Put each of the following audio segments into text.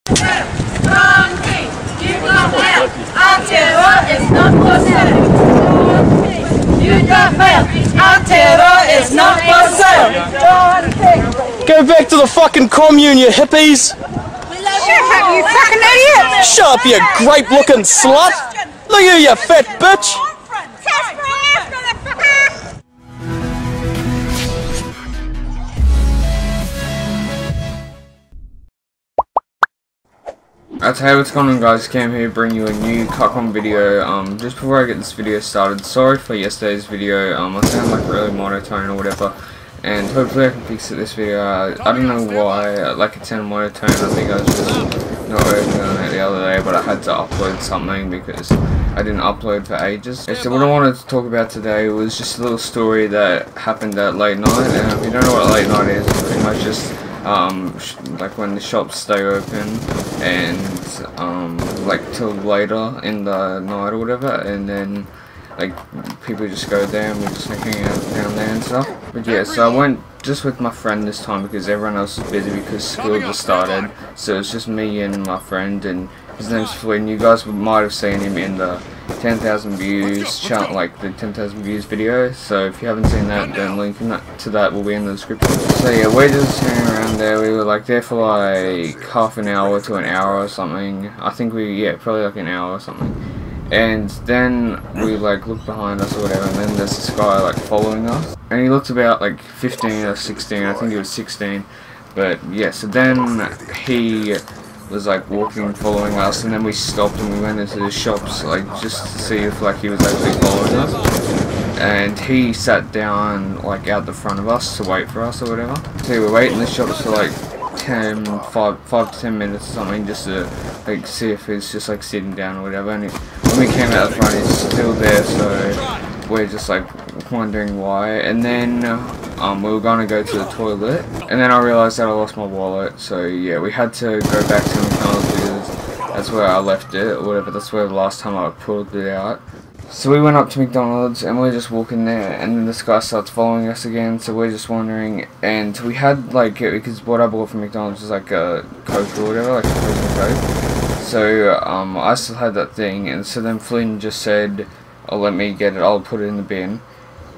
Our terror is not for sale. You got mail. Our terror is not for sale. Go back to the fucking commune, you hippies! Shut up, you fucking idiot! Shut up, you grape-looking slut! Look at you, you fat bitch! Hey, what's going on, guys? Cam here, bringing you a new Caam video. Just before I get this video started, sorry for yesterday's video. I sound like really monotone or whatever, and hopefully I can fix it this video. I don't know why, it sounded monotone. I think I was just not working on it the other day, but I had to upload something because I didn't upload for ages. So what I wanted to talk about today was just a little story that happened at late night. And if you don't know what late night is, it's pretty much just like when the shops stay open and like till later in the night or whatever, and then like people just go there and we're just hanging out down there and stuff. But yeah, so I went just with my friend this time because everyone else was busy because school just started, so it's just me and my friend, and his name's Flynn. You guys might have seen him in the 10,000 views channel, like the 10,000 views video. So if you haven't seen that, then link to that will be in the description. So yeah, we're just hanging around there. We were like there for like half an hour to an hour or something. I think probably like an hour or something. And then we like looked behind us or whatever, and then there's this guy like following us, and he looked about like 15 or 16. I think he was 16. But yeah, so then he was like walking, following us, and then we stopped and we went into the shops like just to see if like he was actually following us. And he sat down like out the front of us to wait for us or whatever. So we were waiting in the shops for like 5 to 10 minutes or something, just to like see if he's just like sitting down or whatever. And when we came out the front, he's still there, so we're just like wondering why. And then we were gonna go to the toilet, and then I realized that I lost my wallet. So yeah, we had to go back to McDonald's because that's where I left it or whatever. That's where the last time I pulled it out. So we went up to McDonald's and we're just walking there, and then this guy starts following us again, so we're just wondering. And we had like, because what I bought from McDonald's was like a Coke or whatever, like a frozen Coke. So I still had that thing, and so then Flynn just said, "Oh, let me get it, I'll put it in the bin."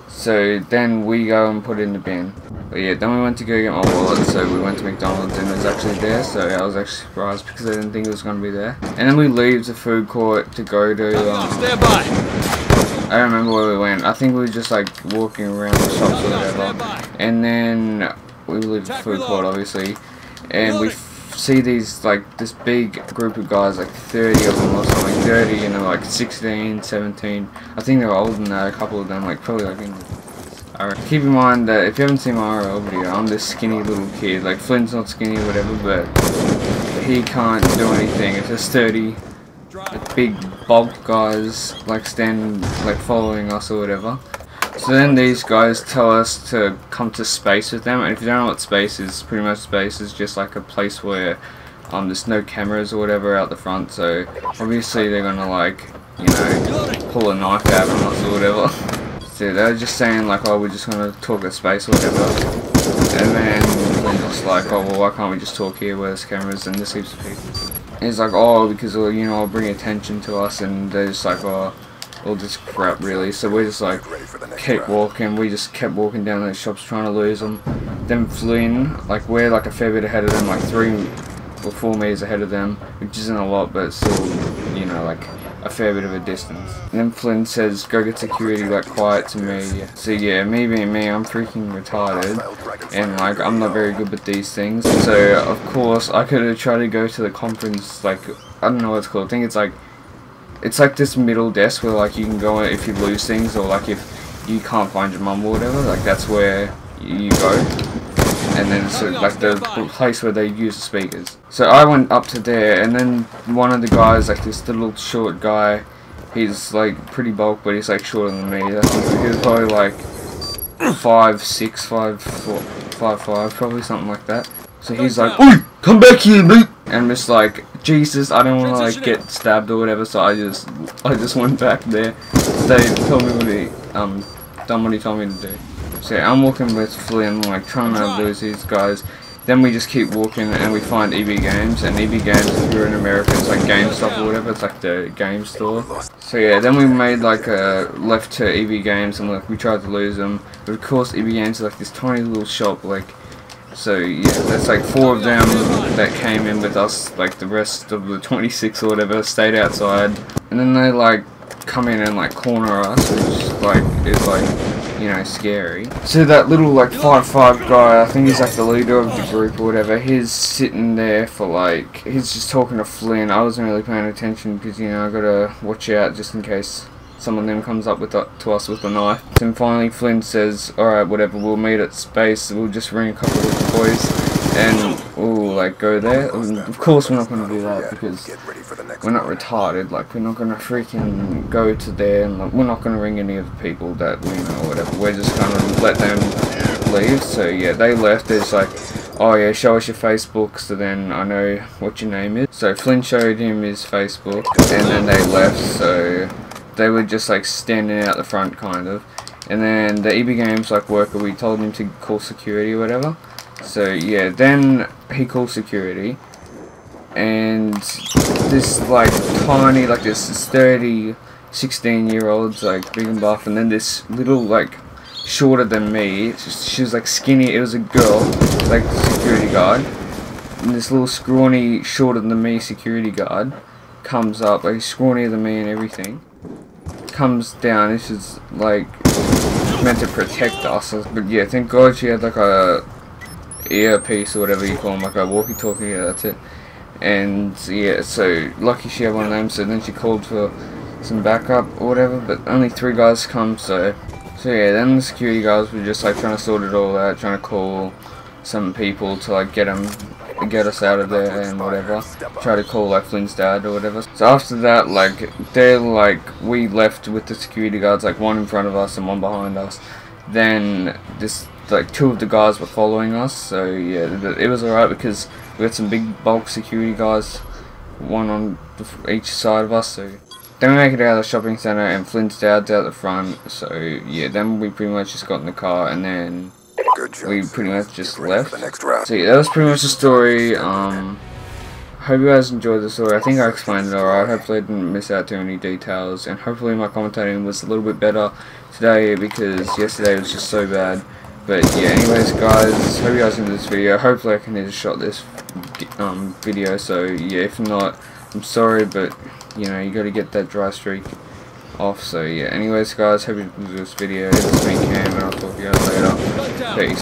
So then we go and put it in the bin. But yeah, then we went to go get my wallet, so we went to McDonald's and it was actually there, so I was actually surprised because I didn't think it was going to be there. And then we leave the food court to go to, I don't remember where we went. I think we were just like walking around the shops or whatever. And then we leave the food court obviously, and we see these like this big group of guys, like 30 of them or something, 30, you know, like 16, 17. I think they were older than that, a couple of them, like probably like in. Alright, keep in mind that if you haven't seen my RL video, I'm this skinny little kid. Like Flynn's not skinny or whatever, but he can't do anything. It's just 30 like, big bulk guys like standing, like following us or whatever. So then these guys tell us to come to space with them, and if you don't know what space is, pretty much space is just like a place where there's no cameras or whatever out the front, so obviously they're gonna like, you know, pull a knife out on us or whatever. So they were just saying like, oh, we're just gonna talk at space or whatever, and then they're just like, oh, well, why can't we just talk here where there's cameras and there's heaps of people. And it's like, oh, because, you know, I'll bring attention to us, and they're just like, oh, all this crap really. So we just like kept walking. We just kept walking down those shops trying to lose them. Then Flynn, like we're like a fair bit ahead of them, like 3 or 4 meters ahead of them, which isn't a lot, but still, you know, like a fair bit of a distance. And then Flynn says, go get security, like quiet to me. So yeah, me being me, I'm freaking retarded, and like I'm not very good with these things. So of course I could have tried to go to the conference, like I don't know what it's called. I think it's like this middle desk where like you can go if you lose things, or like if you can't find your mum or whatever, like that's where you go. And then it's like the place where they use the speakers. So I went up to there, and then one of the guys, like this little short guy, he's like pretty bulk, but he's like shorter than me. I think he was probably like 5'6", 5'4", 5'5", probably something like that. So he's like, "Oi, come back here, mate!" And I'm just like, Jesus, I don't want to like get stabbed or whatever. So I just went back there. They told me what he done what he told me to do. So yeah, I'm walking with Flynn, like trying to lose these guys. then we just keep walking and we find EB Games, and EB Games, if you're in America, it's like GameStop or whatever, it's like the game store. So yeah, then we made like a left to EB Games, and like we tried to lose them, but of course EB Games is like this tiny little shop, like, so yeah, there's like 4 of them that came in with us, like the rest of the 26 or whatever stayed outside, and then they like come in and like corner us, which like is like, you know, scary. So that little like 5'5" guy, I think he's like the leader of the group or whatever, he's sitting there for like, he's just talking to Flynn. I wasn't really paying attention because, you know, I gotta watch out just in case someone then comes up with to us with a knife. And finally Flynn says, alright, whatever, we'll meet at space, we'll just ring a couple of the boys and we'll like go there. Of course we're not going to do that because we're not retarded, like we're not going to freaking go to there, and like, we're not going to ring any of the people that we know or whatever, we're just going to let them leave. So yeah, they left. There's like, oh yeah, show us your Facebook so then I know what your name is. So Flynn showed him his Facebook and then they left, so they were just like standing out the front kind of, and then the EB Games like worker, we told him to call security or whatever. So yeah, then he called security, and this like tiny, like this 30, 16-year-olds, like big and buff, and then this little like shorter than me, she was like skinny, it was a girl, like security guard, and this little scrawny, shorter than me security guard comes up, like scrawnier than me and everything, comes down. This is like meant to protect us, but yeah, thank God she had like a earpiece or whatever you call them, like a walkie-talkie, yeah, that's it. And yeah, so lucky she had one of them, so then she called for some backup or whatever, but only 3 guys come, so yeah, then the security guys were just like trying to sort it all out, trying to call some people to like get us out of there and whatever, try to call like Flynn's dad or whatever. So after that, like we left with the security guards, like one in front of us and one behind us. Then this like 2 of the guys were following us, so yeah, it was alright because we had some big bulk security guys, one on each side of us. So then we make it out of the shopping centre and Flynn's dad's out the front, so yeah, then we pretty much just got in the car and then we pretty much just left. So yeah, that was pretty much the story. Hope you guys enjoyed the story. I think I explained it alright. Hopefully I didn't miss out too many details, and hopefully my commentating was a little bit better today because yesterday was just so bad. But yeah, anyways guys, hope you guys enjoyed this video. Hopefully I can just shot this video, so yeah, if not, I'm sorry, but you know, you gotta get that dry streak off. So yeah, anyways guys, hope you enjoyed this video. This has been Cam, and I'll talk to you guys later. Peace.